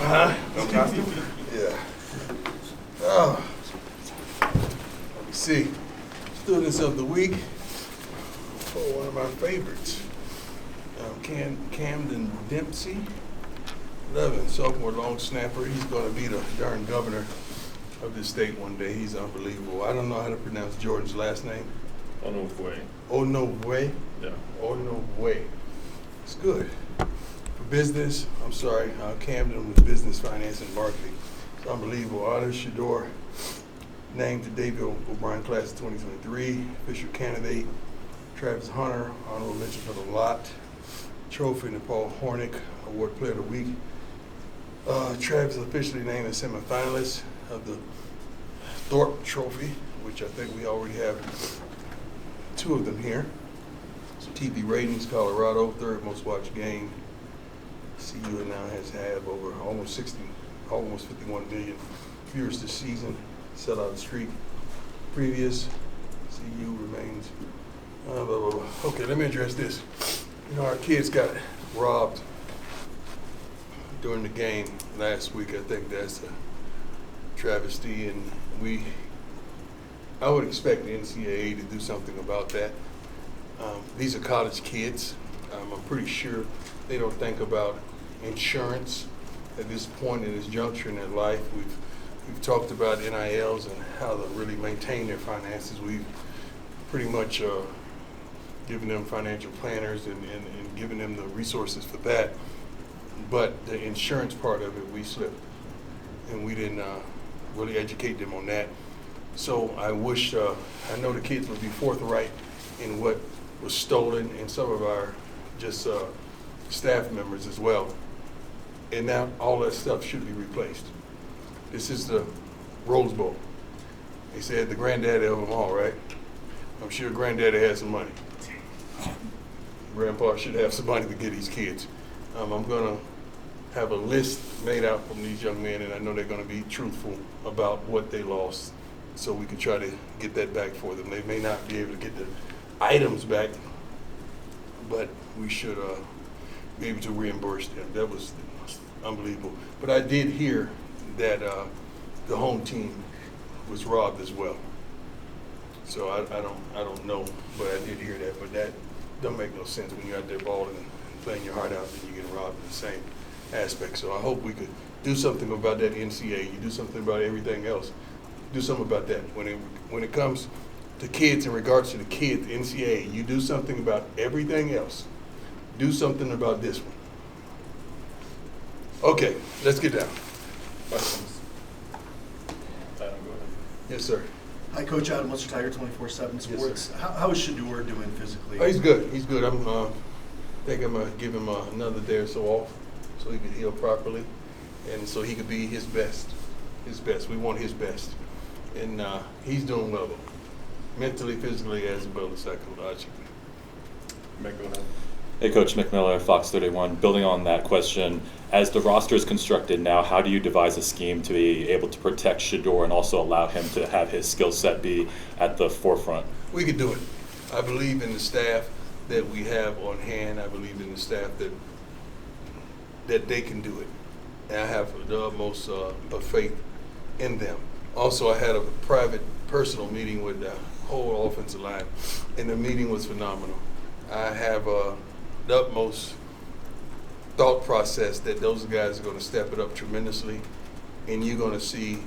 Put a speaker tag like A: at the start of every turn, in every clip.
A: Costume? Yeah. Oh. Let me see. Students of the week. Oh, one of my favorites. Camden Dempsey. 11, sophomore long snapper. He's going to be the darn governor of this state one day. He's unbelievable. I don't know how to pronounce Jordan's last name.
B: Onoway.
A: Onoway?
B: Yeah.
A: Onoway. It's good. For business, I'm sorry, Camden with business, finance, and marketing. It's unbelievable. Honor Shador, named to David O'Brien class of 2023. Official candidate, Travis Hunter, honorable mention for the lot. Trophy, Paul Hornick, award player of the week. Travis is officially named as semifinalist of the Thorpe Trophy, which I think we already have 2 of them here. So TV ratings, Colorado, 3rd most watched game. CU now has had over almost 51 million viewers this season. Sellout streak. Previous, CU remains. Blah, blah, blah. Okay, let me address this. You know, our kids got robbed during the game last week. I think that's a travesty, and I would expect the NCAA to do something about that. These are college kids. I'm pretty sure they don't think about insurance at this point in this juncture in their life. We've talked about NILs and how to really maintain their finances. We've pretty much given them financial planners and given them the resources for that. But the insurance part of it, we slipped, and we didn't really educate them on that. So I wish, I know the kids would be forthright in what was stolen, and some of our just staff members as well. And now all that stuff should be replaced. This is the Rose Bowl. They said the granddaddy of them all, right? I'm sure granddaddy has some money. Grandpa should have some money to get these kids. I'm going to have a list made out from these young men, and I know they're going to be truthful about what they lost, so we can try to get that back for them. They may not be able to get the items back, but we should be able to reimburse them. That was unbelievable. But I did hear that the home team was robbed as well. So I don't know, but I did hear that. But that don't make no sense when you're out there balling and playing your heart out and you get robbed in the same aspect. So I hope we could do something about that NCAA. You do something about everything else. Do something about that. When it comes to kids, in regards to the kids, NCAA, you do something about everything else. Do something about this one. Okay, let's get down.
B: Questions? Adam, go ahead.
A: Yes, sir.
C: Hi, Coach Adam, What's Tiger 24/7 Sports.
A: Yes,
C: How is Shador doing physically?
A: Oh, he's good. He's good. I think I'm going to give him another day or so off so he can heal properly and so he could be his best. His best. We want his best. And he's doing well, mentally, physically, as well as psychologically.
B: Mick, go ahead.
D: Hey, Coach Mick Miller, Fox 31. Building on that question, as the roster is constructed now, how do you devise a scheme to be able to protect Shador and also allow him to have his skill set be at the forefront?
A: We could do it. I believe in the staff that we have on hand. I believe in the staff that they can do it. And I have the utmost of faith in them. Also, I had a private, personal meeting with the whole offensive line, and the meeting was phenomenal. I have the utmost thought process that those guys are going to step it up tremendously, and you're going to see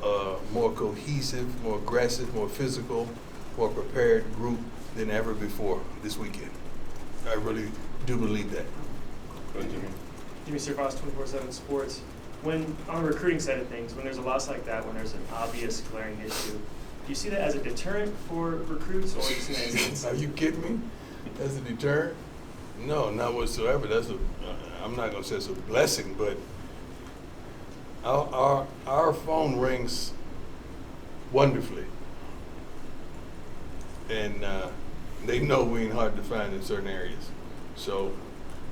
A: a more cohesive, more aggressive, more physical, more prepared group than ever before this weekend. I really do believe that.
B: Go ahead, Jimmy.
E: Jimmy Surfoss, 24/7 Sports. When on the recruiting side of things, when there's a loss like that, when there's an obvious glaring issue, do you see that as a deterrent for recruits, or do you see that as
A: Are you kidding me? As a deterrent? No, not whatsoever. I'm not going to say it's a blessing, but our phone rings wonderfully. And they know we ain't hard to find in certain areas. So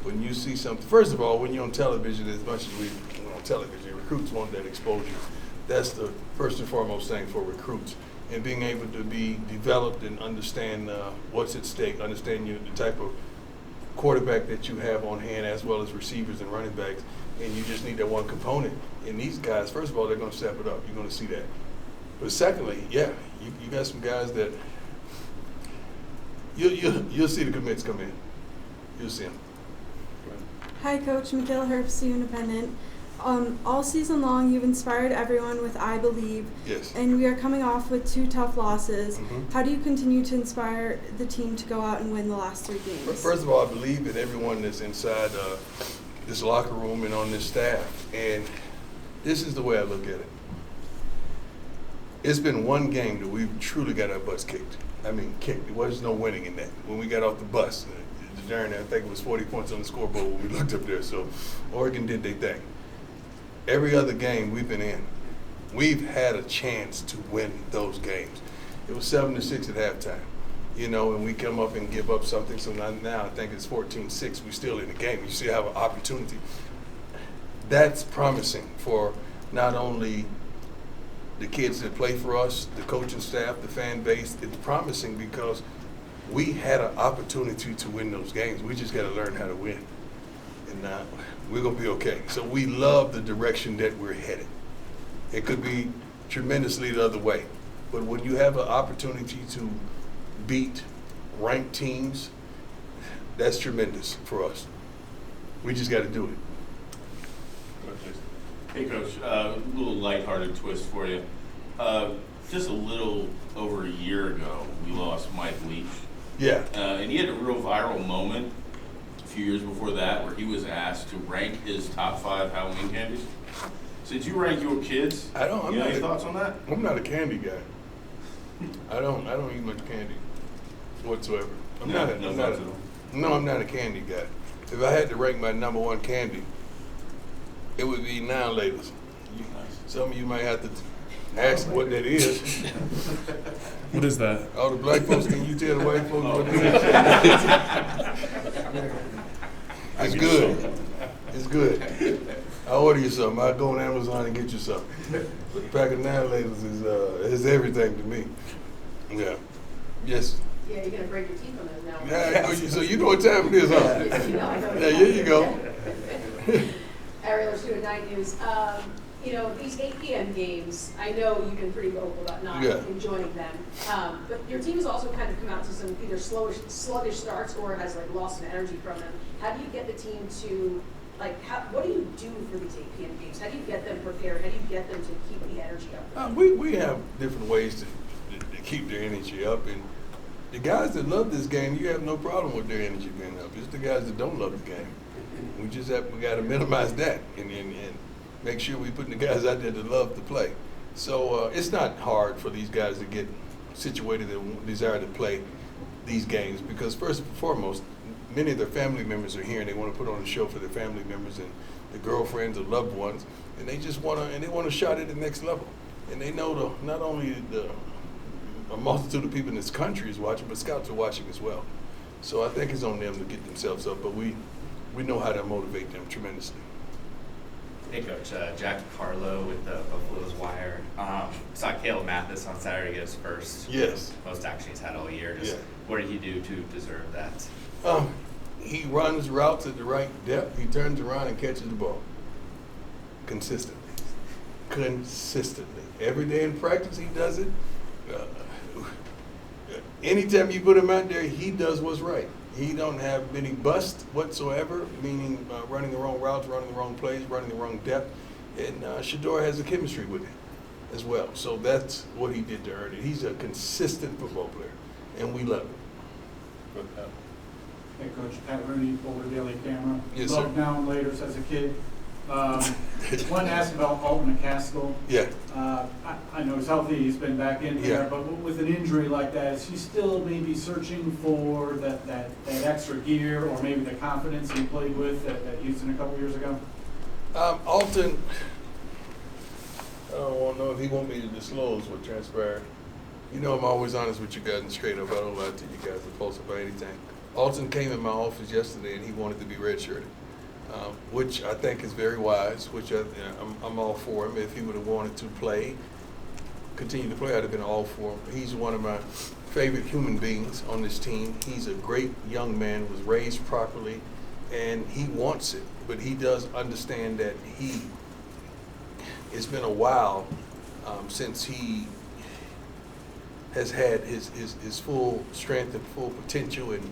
A: when you see something, first of all, when you're on television, as much as we're on television, recruits want that exposure. That's the first and foremost thing for recruits. And being able to be developed and understand what's at stake, understand the type of quarterback that you have on hand as well as receivers and running backs, and you just need that one component. And these guys, first of all, they're going to step it up. You're going to see that. But secondly, yeah, you got some guys that you'll see the commits come in. You'll see them.
B: Go ahead.
F: Hi, Coach. Michaela Herbst, Independent. All season long, you've inspired everyone with I Believe.
A: Yes.
F: And we are coming off with 2 tough losses.
A: Mhm.
F: How do you continue to inspire the team to go out and win the last 3 games?
A: First of all, I believe in everyone that's inside this locker room and on this staff. And this is the way I look at it. It's been one game that we've truly got our butts kicked. I mean, kicked. There was no winning in that. When we got off the bus, the journey, I think it was 40 points on the scoreboard when we looked up there. So Oregon did their thing. Every other game we've been in, we've had a chance to win those games. It was 7-6 at halftime, you know, and we come up and give up something. So now I think it's 14-6. We're still in the game. You still have an opportunity. That's promising for not only the kids that play for us, the coaching staff, the fan base. It's promising because we had an opportunity to win those games. We just got to learn how to win. And we're going to be okay. So we love the direction that we're headed. It could be tremendously the other way. But when you have an opportunity to beat ranked teams, that's tremendous for us. We just got to do it.
B: Go ahead, Jason.
G: Hey, Coach, a little lighthearted twist for you. Just a little over a year ago, we lost Mike Leach.
A: Yeah.
G: And he had a real viral moment a few years before that where he was asked to rank his top 5 Halloween candies. So did you rank your kids?
A: I don't.
G: You have any thoughts on that?
A: I'm not a candy guy. I don't eat much candy whatsoever. I'm not a candy guy. If I had to rank my number 1 candy, it would be now laters. Some of you might have to ask what that is.
H: What is that?
A: All the black folks, can you tell the white folks what it is? It's good. It's good. I'll order you something. I'll go on Amazon and get you something. But the pack of now laters is everything to me. Yeah. Yes.
I: Yeah, you're gonna break your teeth on those now.
A: Yeah, so you know what time it is, huh?
I: Yes, you know, I know.
A: Yeah, here you go.
I: Ariel or 209 News. You know, these 8 p.m. games, I know you've been pretty vocal about not enjoying them. But your team has also kind of come out to some either sluggish starts or has like lost some energy from them. How do you get the team to, like, what do you do for these 8 p.m. games? How do you get them prepared? How do you get them to keep the energy up?
A: We have different ways to keep their energy up. And the guys that love this game, you have no problem with their energy being up. It's the guys that don't love the game. We got to minimize that and make sure we're putting the guys out there that love to play. So it's not hard for these guys to get situated and desire to play these games because first and foremost, many of their family members are here and they want to put on a show for their family members and their girlfriends or loved ones, and they just want a shot at the next level. And they know not only a multitude of people in this country is watching, but scouts are watching as well. So I think it's on them to get themselves up, but we know how to motivate them tremendously.
J: Hey Coach, Jack Carlo with the Buffalo's Wire. Saw Caleb Mathis on Saturday get his first most action he's had all year. What did he do to deserve that?
A: He runs routes at the right depth. He turns around and catches the ball consistently. Every day in practice he does it. Anytime you put him out there, he does what's right. He don't have any bust whatsoever, meaning running the wrong routes, running the wrong plays, running the wrong depth. And Shador has a chemistry with him as well. So that's what he did to earn it. He's a consistent football player, and we love him.
B: Go ahead.
K: Hey Coach, Pat Rooney, Boulder Daily Camera.
A: Yes,
K: Loved
A: sir.
K: Now and Laters as a kid. One asked about Alton McCaskill.
A: Yeah.
K: I know he's healthy, he's been back in there,
A: Yeah.
K: but with an injury like that, is he still maybe searching for that extra gear or maybe the confidence he played with at Houston a couple years ago?
A: Alton, I don't want to know if he want me to disclose what transpired. You know I'm always honest with you guys and straight up. I don't lie to you guys or post about anything. Alton came in my office yesterday and he wanted to be redshirted, which I think is very wise, which I'm all for him. If he would have wanted to play, continue to play, I'd have been all for him. He's one of my favorite human beings on this team. He's a great young man, was raised properly, and he wants it. But he does understand that it's been a while since he has had his full strength and full potential and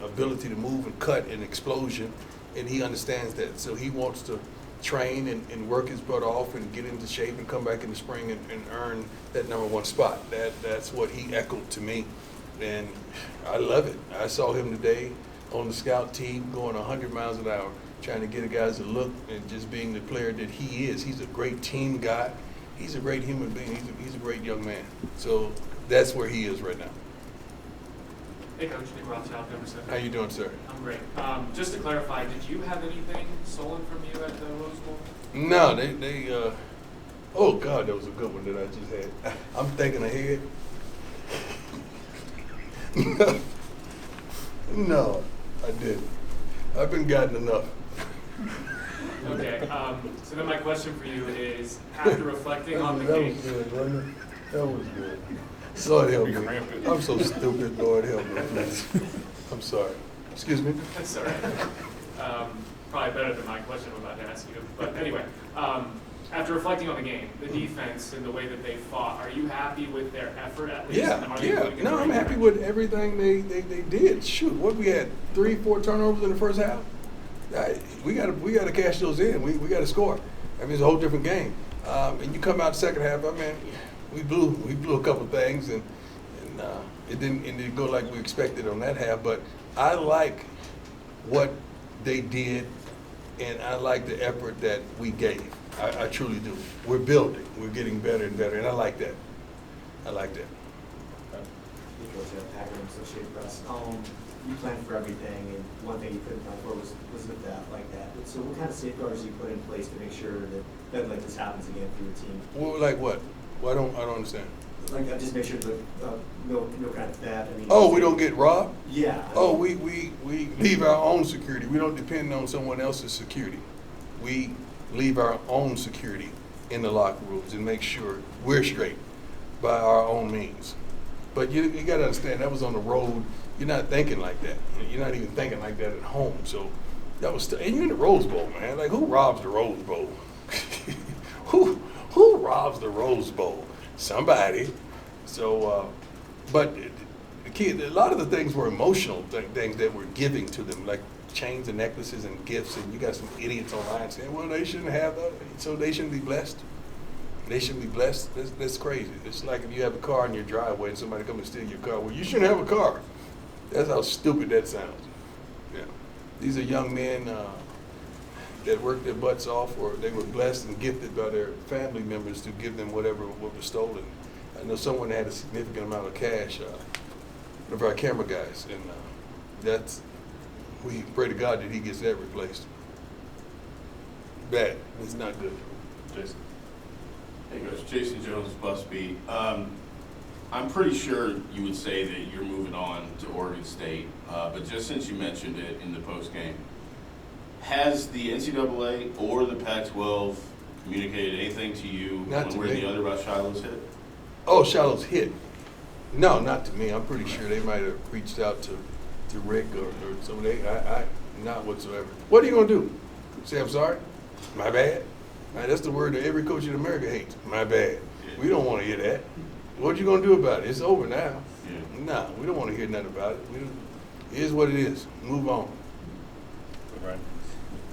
A: ability to move and cut and explosion, and he understands that. So he wants to train and work his butt off and get into shape and come back in the spring and earn that #1 spot. That's what he echoed to me, and I love it. I saw him today on the scout team going 100 miles an hour, trying to get a guys to look and just being the player that he is. He's a great team guy. He's a great human being. He's a great young man. So that's where he is right now.
L: Hey, Coach. Nick Rothschild, number 7.
A: How you doing, sir?
L: I'm great. Just to clarify, did you have anything stolen from you at the Rose Bowl?
A: No, they oh God, that was a good one that I just had. I'm thinking ahead. No, I didn't. I've been gotten enough.
L: Okay, so then my question for you is, after reflecting on the game.
A: That was good, wasn't it? That was good. Lord help me. I'm so stupid, Lord help me, please. I'm sorry. Excuse me?
L: That's all right. Probably better than my question I'm about to ask you. But anyway, after reflecting on the game, the defense and the way that they fought, are you happy with their effort at least?
A: Yeah. No, I'm happy with everything they did. Shoot, what we had 3-4 turnovers in the first half. We got to cash those in. We got to score. I mean, it's a whole different game. And you come out the second half. I mean, we blew a couple things, and it didn't go like we expected on that half. But I like what they did, and I like the effort that we gave. I truly do. We're building. We're getting better and better, and I like that. I like that.
M: Associated Press. You planned for everything, and one thing you couldn't plan for was with that like that. So what kind of safeguards do you put in place to make sure that nothing like this happens again for your team?
A: Well, like what? Well, I don't understand.
M: Like just make sure that no kind of theft. I mean,
A: oh, we don't get robbed?
M: Yeah.
A: Oh, we leave our own security. We don't depend on someone else's security. We leave our own security in the locker rooms and make sure we're straight by our own means. But you got to understand, that was on the road. You're not thinking like that. You're not even thinking like that at home. So that was, and you're in the Rose Bowl, man. Like, who robs the Rose Bowl? Who robs the Rose Bowl? Somebody. So, but the kid, a lot of the things were emotional things that we're giving to them, like chains and necklaces and gifts. And you got some idiots online saying, well, they shouldn't have that, so they shouldn't be blessed. They shouldn't be blessed. That's crazy. It's like if you have a car in your driveway and somebody come and steal your car. Well, you shouldn't have a car. That's how stupid that sounds. Yeah. These are young men that worked their butts off, or they were blessed and gifted by their family members to give them what was stolen. I know someone had a significant amount of cash, one of our camera guys, and we pray to God that he gets that replaced. Bad. It's not good.
G: Jason. Hey, Coach. Jason Jones, Busby. I'm pretty sure you would say that you're moving on to Oregon State, but just since you mentioned it in the postgame, has the NCAA or the Pac-12 communicated anything to you one way or the other about Shilo's hit?
A: Oh, Shilo's hit? No, not to me. I'm pretty sure they might have reached out to Rick or somebody. Not whatsoever. What are you going to do? Say, I'm sorry? My bad? That's the word that every coach in America hates. My bad. Yeah. We don't want to hear that. What you going to do about it? It's over now. Yeah. No, we don't want to hear nothing about it. It is what it is. Move on.
B: Right.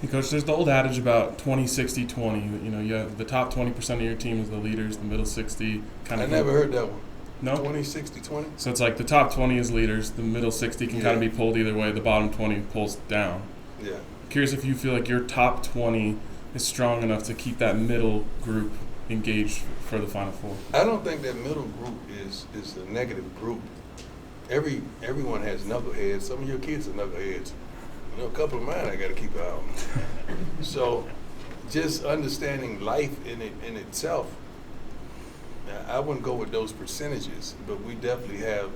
H: Hey, Coach, there's the old adage about 20-60-20. You know, you have the top 20% of your team is the leaders, the middle 60 kind of.
A: I never heard that one.
H: No?
A: 20-60-20?
H: So it's like the top 20 is leaders, the middle 60 can kind of be pulled either way, the bottom 20 pulls down.
A: Yeah.
H: Curious if you feel like your top 20 is strong enough to keep that middle group engaged for the Final Four.
A: I don't think that middle group is a negative group. Everyone has knuckleheads. Some of your kids are knuckleheads. You know, a couple of mine I got to keep an eye on. So, just understanding life in itself. I wouldn't go with those percentages, but we definitely have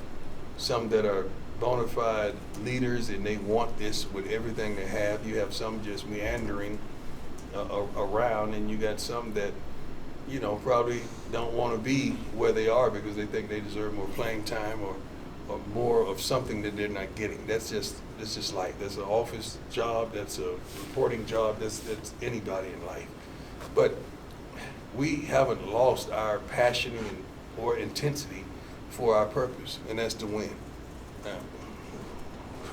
A: some that are bona fide leaders and they want this with everything they have. You have some just meandering around, and you got some that you know, probably don't want to be where they are because they think they deserve more playing time or more of something that they're not getting. That's just life. That's an office job. That's a reporting job. That's anybody in life. But we haven't lost our passion or intensity for our purpose, and that's to win.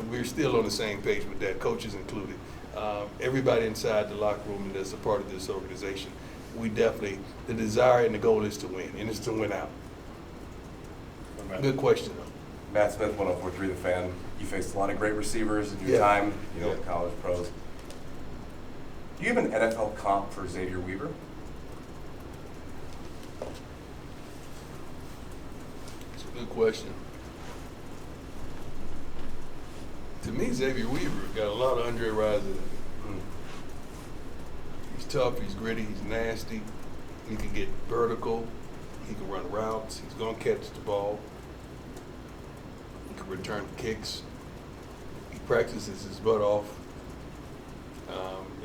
A: We're still on the same page with that, coaches included. Everybody inside the locker room that's a part of this organization, we definitely, the desire and the goal is to win, and it's to win out. Good question, though.
N: Matt Smith, 104.3 The Fan. You faced a lot of great receivers in your time, college pros. Do you have an NFL comp for Xavier Weaver?
A: It's a good question. To me, Xavier Weaver got a lot of Andre Rison in him. He's tough, he's gritty, he's nasty. He can get vertical. He can run routes. He's going to catch the ball. He can return kicks. He practices his butt off.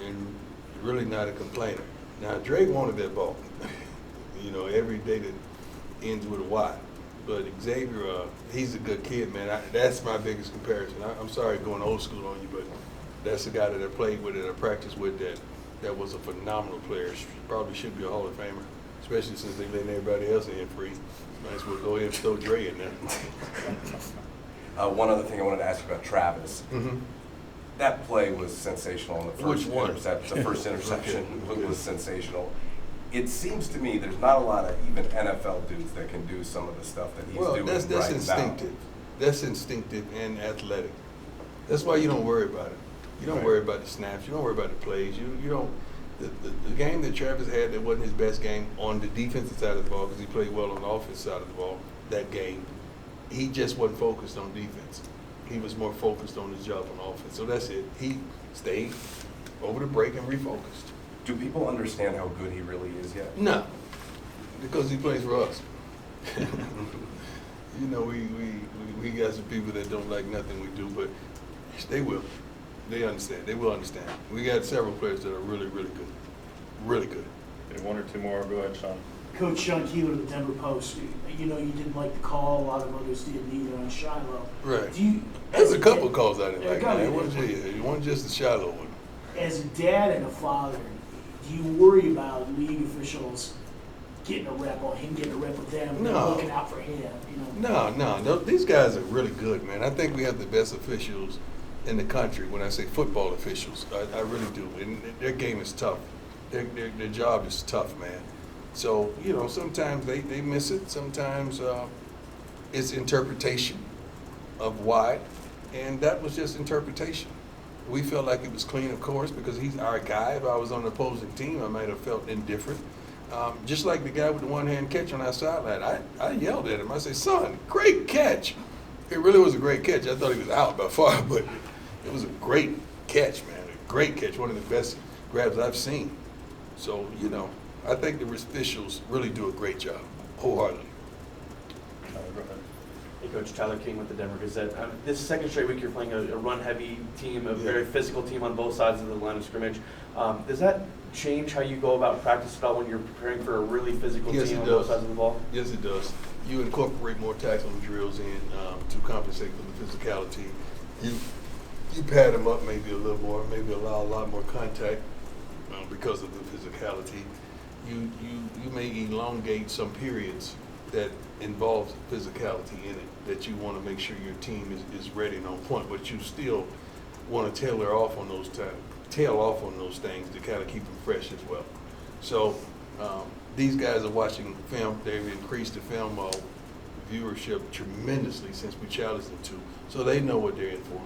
A: And really not a complainer. Now, Dre wanted that ball. Every day that ends with a Y. But Xavier, he's a good kid, man. That's my biggest comparison. I'm sorry going old school on you, but that's the guy that I played with and I practiced with that was a phenomenal player. Probably should be a Hall of Famer, especially since they letting everybody else in free. Might as well go ahead and throw Dre in there.
N: One other thing I wanted to ask you about Travis.
A: Mm-hmm.
N: That play was sensational. The first
A: Which one?
N: The first interception was sensational. It seems to me there's not a lot of even NFL dudes that can do some of the stuff that he's doing
A: that's
N: right
A: instinctive.
N: now.
A: That's instinctive and athletic. That's why you don't worry about it. You don't worry about the snaps. You don't worry about the plays. You don't. The game that Travis had that wasn't his best game on the defensive side of the ball because he played well on the offensive side of the ball. That game, he just wasn't focused on defense. He was more focused on his job on offense. So that's it. He stayed over the break and refocused.
N: Do people understand how good he really is yet?
A: No, because he plays for us. We got some people that don't like nothing we do, but they will. They understand. They will understand. We got several players that are really, really good. Really good.
B: Okay, one or two more. Go ahead, Sean.
K: Coach Sean Keeler of the Denver Post, you didn't like the call. A lot of others didn't either on Shilo.
A: Right. There's a couple of calls I didn't like. It wasn't just the Shilo one.
K: As a dad and a father, do you worry about league officials getting a rep or him getting a rep with them and looking out for him?
A: No. These guys are really good, man. I think we have the best officials in the country. When I say football officials, I really do. And their game is tough. Their job is tough, man. So, sometimes they miss it. Sometimes it's interpretation of why. And that was just interpretation. We felt like it was clean, of course, because he's our guy. If I was on the opposing team, I might have felt indifferent. Just like the guy with the one-hand catch on our sideline. I yelled at him. I said, son, great catch. It really was a great catch. I thought he was out by far, but it was a great catch, man. A great catch. One of the best grabs I've seen. So, I think the officials really do a great job, wholeheartedly.
O: Hey, Coach, Tyler King with the Denver Gazette. This is the second straight week you're playing a run-heavy team, a very physical team on both sides of the line of scrimmage. Does that change how you go about practice at all when you're preparing for a really physical team on both sides of the ball?
A: Yes, it does. You incorporate more tackling drills in to compensate for the physicality. You pad them up maybe a little more, maybe allow a lot more contact because of the physicality. You may elongate some periods that involves physicality in it, that you want to make sure your team is ready and on point, but you still want to tail off on those things to kind of keep them fresh as well. So these guys are watching film. They've increased the film viewership tremendously since we challenged them to, so they know what they're in for.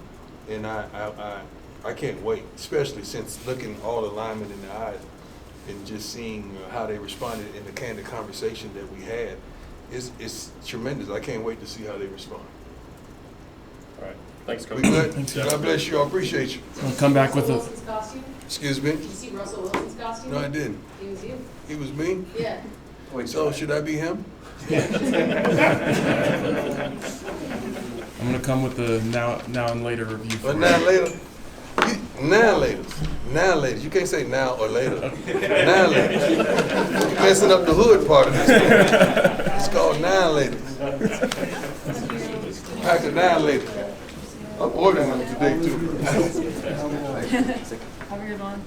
A: And I can't wait, especially since looking all the linemen in the eyes and just seeing how they responded in the candid conversation that we had. It's tremendous. I can't wait to see how they respond.
B: All right. Thanks, Coach.
A: We good?
H: Thanks,
A: God bless you. I appreciate you.
H: I'll come back with
I: Wilson's costume?
A: Excuse me?
I: Did you see Russell Wilson's costume?
A: No, I didn't.
I: He was you.
A: He was me?
I: Yeah.
A: So should I be him?
H: I'm going to come with the now and later review.
A: But now later, Now, ladies. You can't say now or later. Now, ladies. You're messing up the hood part of this thing. It's called now, ladies. Back to now, ladies. I'm ordering them today, too.
P: Have a good one.